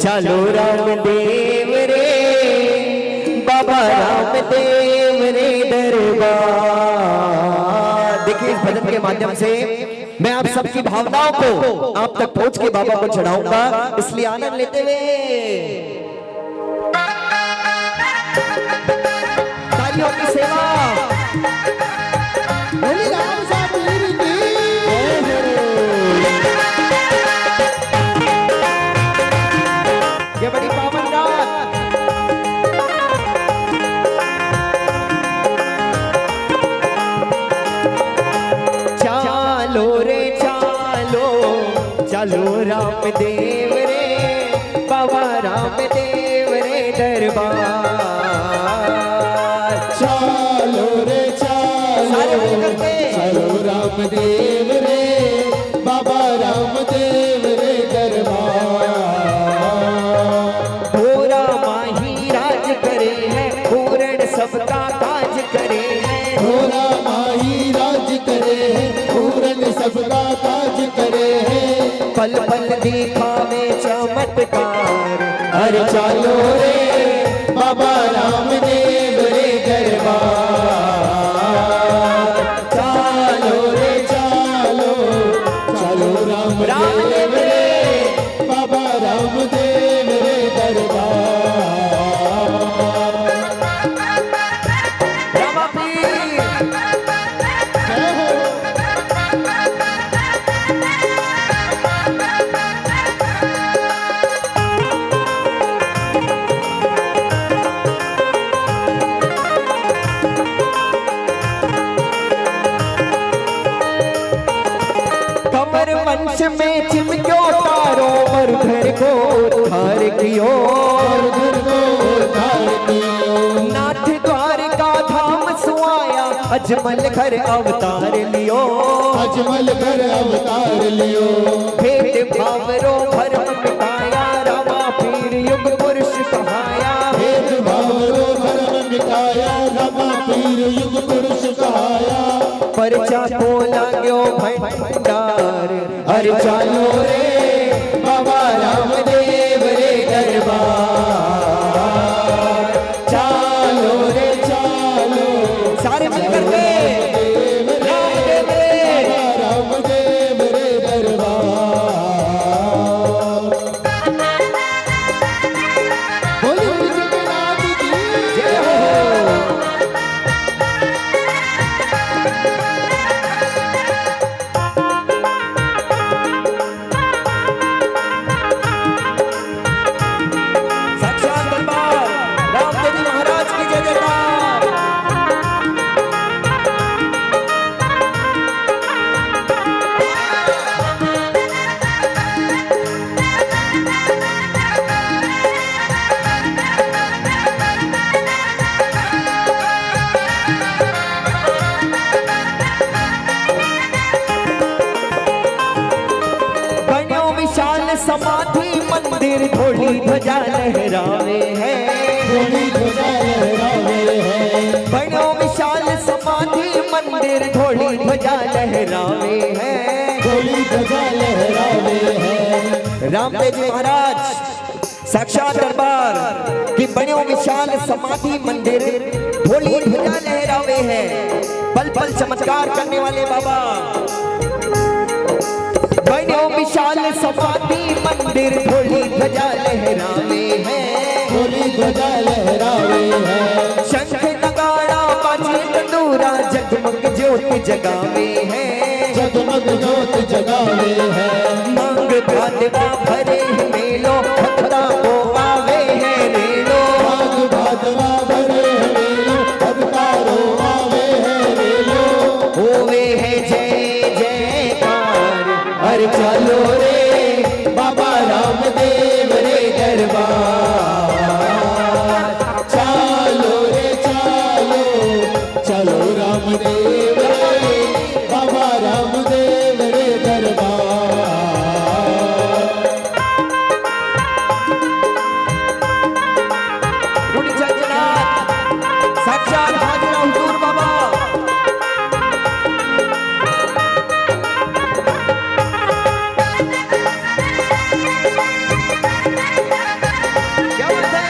चलो रामदेव रे बाबा रामदेव रे दरबार। देखिए इस भजन के माध्यम से मैं आप सबकी भावनाओं को आप तक पहुंच के बाबा को चढ़ाऊंगा, इसलिए आनंद लेते हुए तालियों की सेवा। बोली राम सा पीर की ये बड़ी पावन रात। चालो रे चालो, चलो रामदेव रे बाबा रामदेव रे दरबार। चालो रे सारे चालो, मिलकर के। चलो रामदेव रे, बाबा रामदेव रे दरबार। भोरा माही राज करे है, पूर्ण सबका काज करे है। भोला माही राज करे है, पूरन सबका काज करे है। पल पल दिखावे चमत्कार, अरे चालो रे बाबा रामदेव रे दरबार। चालो रे चालो, चलो रामदेव रे, बाबा रामदेव रे दरबार। रामापीर कमर मंच में चिमक्यो तारो, मरुधर को धार कियो। नाथ द्वारका धाम सुआया, अजमल घर अवतार लियो। अजमल कर अवतार लियो, भेद भावरो भरम मिटाया, रामा पीर युग पुरुष कहाया। भेद भावरो धर्म मिटाया, रमा पीर युग पुरुष कहाया। परचा को लाग्यो भंडार, अरे चालो रे बाबा रामदेव रे दरबार। चालो रे चालो, सारे मिलकर के रामदेव रे, बाबा रामदेव रे दरबार। बोलो जगन्नाथ की जय हो। साक्षात दरबार रामदेव जी महाराज की जय जयकार। बन्यो विशाल समाधि मंदिर, धोली ध्वजा लहरावे है। थोड़ी ध्वजा लहरावे है। बन्यो विशाल समाधि मंदिर, धोली ध्वजा लहरावे है। थोड़ी ध्वजा लहरावे है। रामदेव जी महाराज साक्षात दरबार कि बन्यो विशाल समाधि मंदिर, धोली ध्वजा लहरावे है। पल पल चमत्कार करने वाले बाबा। बन्यो विशाल समाधि मंदिर, धोली ध्वजा लहरावे है। थोड़ी ध्वजा लहरावे है। शंख नगाड़ा बाजे तंदूरा, जगमग ज्योत जगावे है। जगमग जोत जगावे है। मांग भादवा भरे मेलो, भक्ता को आवे है रेलो। माघ भादवा भरे मेलो, भक्तारो आवे है रेलो। होवे है जय जयकार, अरे चालो रे बाबा रामदेव रे दरबार। चालो रे चालो, चलो रामदेव रे, बाबा रामदेव रे दरबार। रुड़ी जगन्नाथ साक्षात हाजिर हुजूर बाबा। क्या बात है?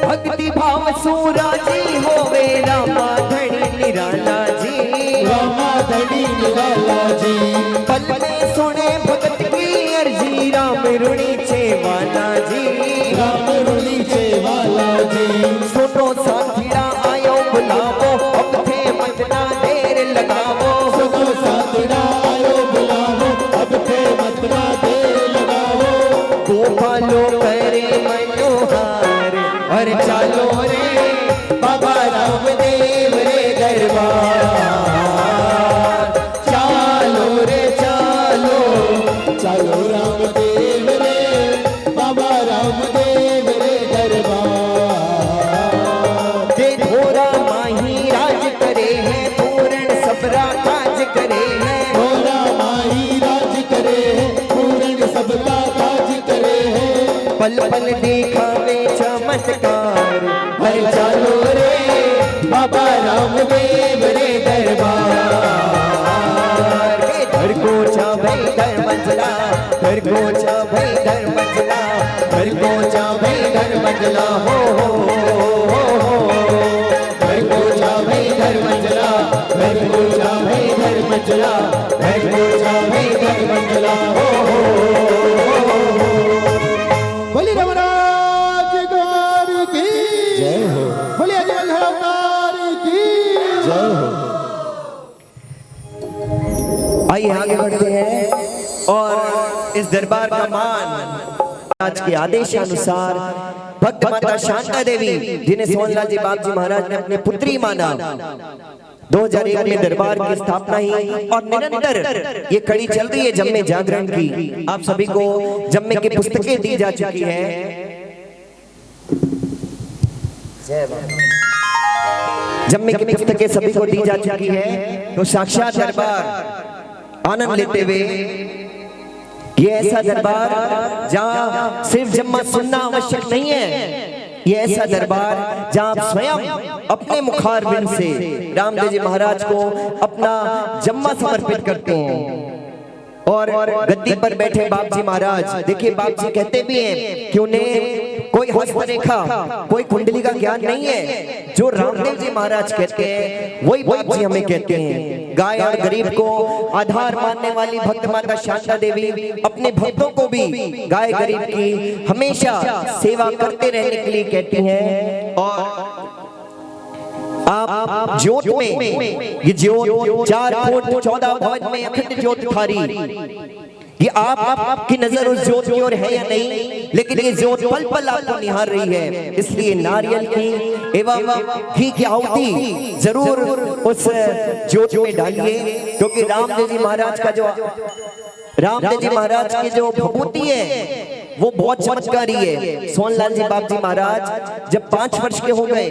भक्ति भाव सूरा जी होवे, रामा धनी निराला जी। रामा धनी निराला जी, पल में सुने भगत की अर्जी, राम रुणी वाला जी। राम रुणीचे वाला जी। सुनो साथिया आयो बुलावो, अब थे मत ना देर लगावो। सुनो साथड़ा आयो बुलावो, अब थे मत ना देर लगावो। गोपालो करे मनोहार, और चालो रे बाबा रामदेव रे दरबार, चालो रे चालो, चलो रामदेव रे बाबा रामदेव रे दरबार। जे थोड़ा माही राज करे हैं, पूर्ण सबरा काज करे हैं। थोड़ा माही राज करे है, पूर्ण सबका काज करे है। पल पल दिखावे चमत्कार, हर चालो रे बाबा रामदेव रे दरबार। घर को चावे घर मंजला, घर को चावे घर मंजला, घर को चावे घर मंजला, हो घर को चावे घर मंजला, घर को चावे घर मंजला, घर को चावे घर मंजला, हो बोली रमराज गौर की जय हो, बोली अजमल अवतार की जय हो। आइए आगे बढ़ते हैं और इस दरबार का मान आज के आदेश अनुसार भक्त माता शांता देवी, जिन्हें सोनलाल जी बाबजी महाराज ने अपने पुत्री माना, 2001 में दरबार की स्थापना ही और निरंतर ये कड़ी चल रही है जम्मे जागरण की। आप सभी को जम्मे की पुस्तकें दी जा चुकी हैं। जम्मे की पुस्तकें सभी को दी जा चुकी है, तो साक्षात दरबार आनंद लेते हुए, ये ऐसा दरबार जहां सिर्फ जम्मा सुनना आवश्यक नहीं है, ये ऐसा दरबार जहां आप स्वयं अपने मुखारबिंद से रामदेव जी महाराज को अपना जम्मा समर्पित करते हैं। और गद्दी पर बैठे बाबजी महाराज, देखिए बाबजी कहते भी हैं कि उन्हें कोई हस्तरेखा, कोई कुंडली का ज्ञान नहीं है। जो रामदेव जी महाराज कहते हैं वही बाबजी हमें कहते हैं। गाय और गरीब को आधार मानने वाली भक्त माता शांता देवी अपने भक्तों को भी गाय गरीब की हमेशा सेवा करते रहने के लिए कहती हैं। और आप ज्योत में, ये ज्योत 4 फुट 14 भवन में अखंड ज्योत थारी, ये आपकी नजर उस ज्योत की ओर है या नहीं, लेकिन ये ज्योत पल पल आपको निहार रही है। इसलिए नारियल की एवं घी की आहुति जरूर उस ज्योत में डालिए, क्योंकि रामदेव जी महाराज का जो रामदेव जी महाराज की जो भभूति है वो बहुत चमत्कारी है। सोनलाल जी बाबजी महाराज जब 5 वर्ष के हो गए,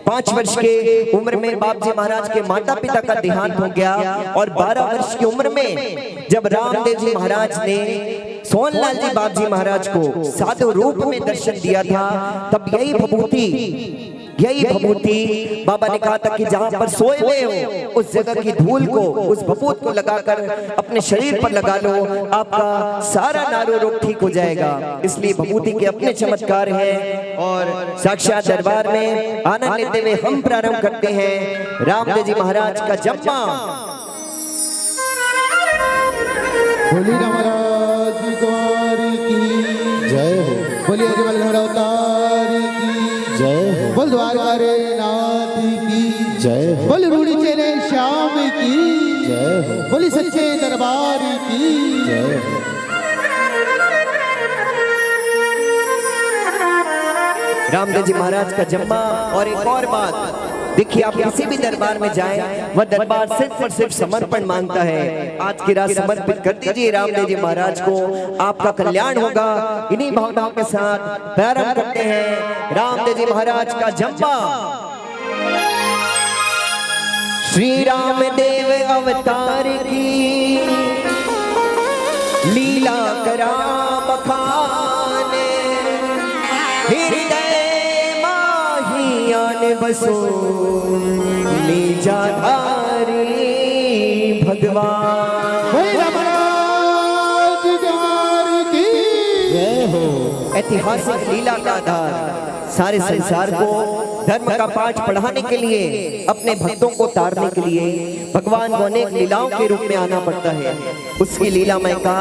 5 वर्ष के उम्र में बाबजी महाराज के माता पिता का देहांत हो गया, और 12 वर्ष की उम्र में जब रामदेव जी महाराज ने सोनलाल जी बाबजी महाराज को साधु रूप में दर्शन दिया था, तब यही भभूति बाबा ने कहा था कि जहां पर सोए हुए हो उस जगह की धूल को, उस भभूत को लगाकर अपने शरीर पर लगा लो, आपका सारा नारो रोग ठीक हो जाएगा। इसलिए भभूति के अपने चमत्कार हैं। और साक्षात दरबार में आनंद लेते हुए हम प्रारंभ करते हैं रामदेव जी महाराज का जम्मा। बोली रामराज गौर की जय हो, बोली अजमल अवतार की जय हो, बोल द्वारका नाथ की जय हो, बोल रूड़ी चले श्याम की जय हो, बोली सच्चे दरबार की जय हो। रामदेव जी महाराज का जम्मा। और एक और बात देखिए, आप किसी भी दरबार में जाएं, वह दरबार सिर्फ और सिर्फ समर्पण मांगता है। आज की रात समर्पित कर दीजिए रामदेव जी महाराज को, आपका कल्याण होगा। इन्हीं भावनाओं के साथ प्रारंभ करते हैं रामदेव जी महाराज का जम्मा। श्री रामदेव अवतार की लीला करा बखाने, हृदय माहियान बसो लीजाधारी भगवान। रामराज गौर की जय हो। ऐतिहासिक लीला का आधार सारे संसार को धर्म का पाठ पढ़ाने के लिए, अपने भक्तों को तारने के लिए भगवान को अनेक लीलाओं के रूप में आना पड़ता है। उसकी लीलामय का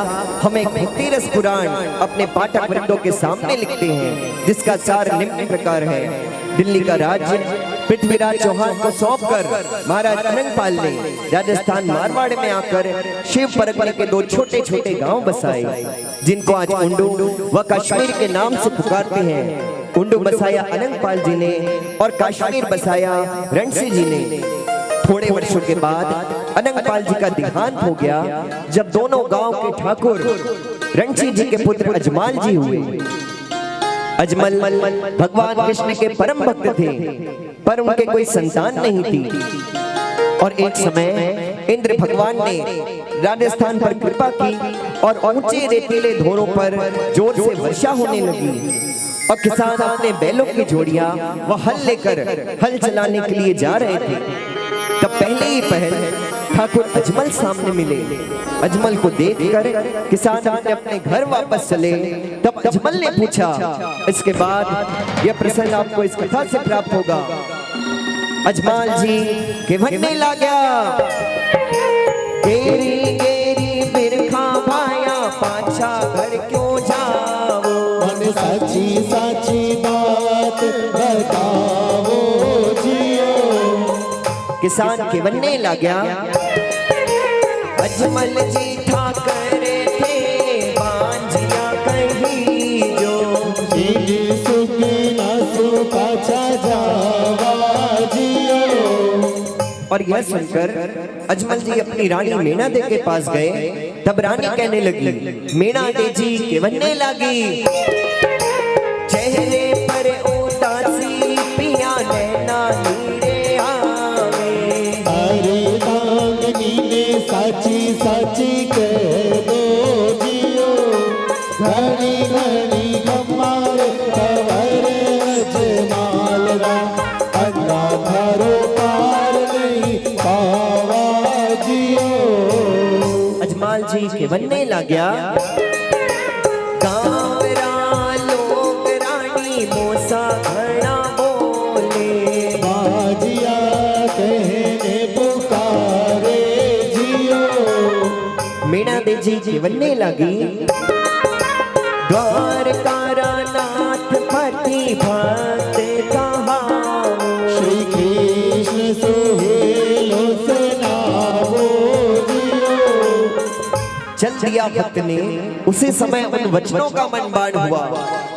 हम एक भक्ति रस पुराण अपने पाठक वृंदों के सामने लिखते हैं, जिसका सार निम्न प्रकार है। दिल्ली का राज्य पृथ्वीराज चौहान को सौंपकर महाराज अनंगपाल ने राजस्थान मारवाड़ में आकर शिव परगने के 2 छोटे छोटे गांव बसाए, जिनको आज उंडू व कश्मीर के नाम से पुकारते हैं। उंडू बसाया अनंगपाल जी ने और कश्मीर बसाया रणसी जी ने। थोड़े वर्षों के बाद अनंगपाल जी का देहांत हो गया, जब दोनों गांव के ठाकुर रणसी जी के पुत्र अजमाल जी हुए। अजमल भगवान कृष्ण के परम भक्त थे, पर उनके कोई संतान नहीं थी। और एक समय इंद्र भगवान ने राजस्थान पर कृपा की और ऊंचे रेतीले धोरों पर जोर से वर्षा होने लगी और किसान अपने बैलों की जोड़ियां व हल लेकर हल चलाने के लिए जा रहे थे। तब पहले ही पहल ठाकुर अजमल सामने मिले। अजमल को देखकर किसान अपने घर वापस चले। तब अजमल ने पूछा, इसके बाद यह प्रसंग आपको इस कथा से प्राप्त होगा। अजमल जी के भन्ने लगा, गेरी गेरी बिरखा भाया पाछा घर क्यों जाओ, मन साची साची बात बताओ जियो। किसान के बनने लगा, अजमल जी था करे थे बांझिया कहीं जो, सुख ना पाछा जावा जियो। और यह सुनकर अजमल जी अपनी रानी मीना दे के पास गए। तब रानी कहने लगी, मीना दे जी के बनने लगी, चेहरे पर उदासी पिया नैना नीरे आवे, अरे दांगनी ने साची साची कह दो जियो, घड़ी घड़ी खमार खबर अजमाल रा, अंधा थारो पार नहीं पावा जियो। अजमल जी के बनने लगा, गावरा लोग रानी मोसा घड़ा बोले, बाजिया कहने पुकारे जियो। मीना दे जी के बनने लगी, द्वारकारा नाथ पति भक्त कहाओ, श्री कृष्ण सोहेलो सुनाओ जियो। चल दिया भक्त ने। उसी समय उन वचनों का मन बाढ़ हुआ,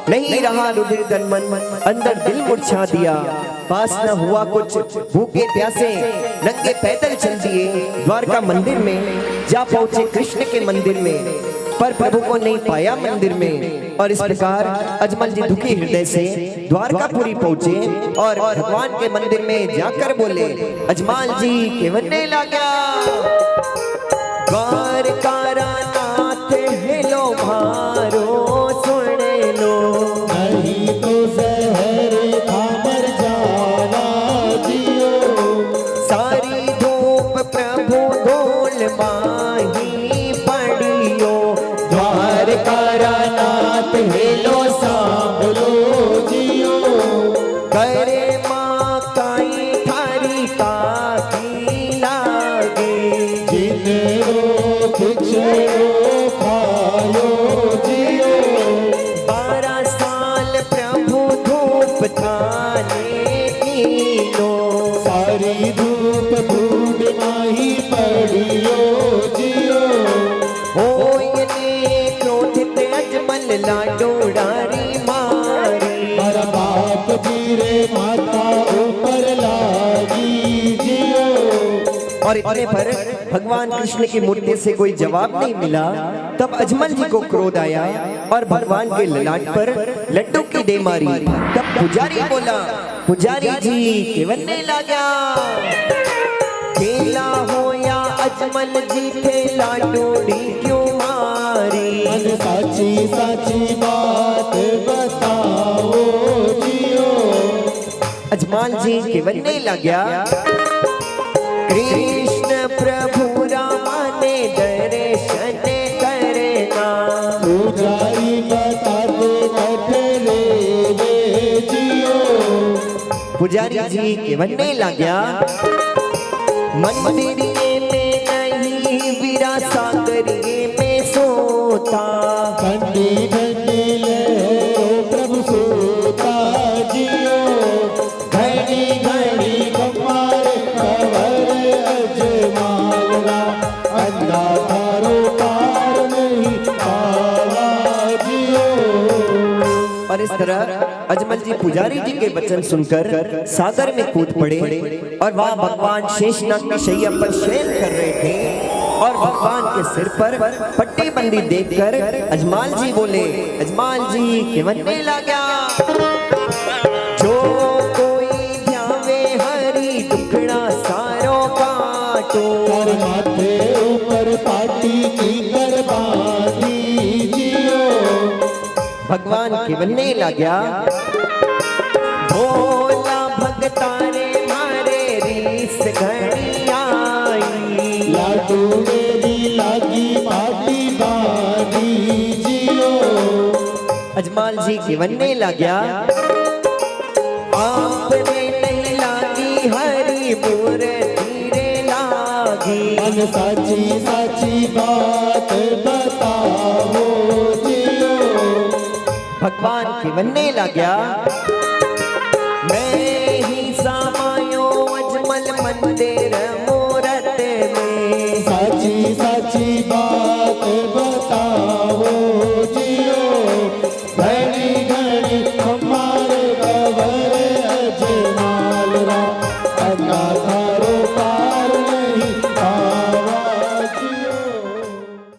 नहीं रहा रुधिर तन मन, अंदर दिल मुरझा दिया। पास न हुआ कुछ, भूखे प्यासे नंगे पैदल चल दिए द्वारका मंदिर में। जा पहुंचे कृष्ण के मंदिर में, पर प्रभु को नहीं पाया मंदिर में। और इस प्रकार अजमल जी दुखी हृदय से द्वारकापुरी पहुंचे और भगवान के मंदिर में जाकर बोले, अजमल जी के बनने लगा, द्वारकारा नाथ हेलो भारो सुन लो, नहीं तो जहर खामर जावा जियो। सारी धूप प्रभु धूल माही पड़ियो, द्वारकारा नाथ हेलो सांभलो जियो। करे माँ काई थारी काकी लागे, जिनरो खिचड़ो खायो जियो। 12 साल प्रभु धूप थाने पीलो, सारी धूप धूप माही पड़ियो जियो। होयने क्रोधित अजमल लाडो डारी मारी, मारा बाप जीरे माता ऊपर लागी जियो। और इतने पर भगवान कृष्ण की मूर्ति से कोई जवाब नहीं मिला। तब अजमल जी को क्रोध आया और भगवान के ललाट पर लड्डू की दे मारी। तब पुजारी बोला, पुजारी जी के बनने लगा, खेला हो या अजमल जी थे लाडोड़ी क्यों मारी, मन साची साची बात बताओ जियो। अजमल जी के बनने लगा, कृष्ण प्रभु रामा ने दर्शन करना, पुजारी बता दे कठले वे जियो। पुजारी जी के बनने लगा, मंदिर में नहीं वीरा सागरिये में सोता, ठंडी ठंडी ले प्रभु सोता जियो। इस तरह अजमल जी पुजारी जी के वचन सुनकर सागर में कूद पड़े और वहाँ भगवान शेषनाग की शैया पर शयन कर रहे थे और भगवान के सिर पर पट्टी बंदी देखकर अजमाल जी बोले, अजमाल जी के मन में लगा जो कोई ध्यावे हरी दुखड़ा सारो काटो और माथे ऊपर पाटी की बर्बादी जियो। भगवान के बनने लगा भोला भगतारे मारे रीस घड़ी आई लाडू मेरी लागी पाटी बादी जियो। अजमाल जी के बनने लगा आप में नहीं लागी हरी बुरे धीरे लागी मन साची साची बात बताओ जियो। भगवान के बनने लगा मैं ही सामायो अजमल मंदिर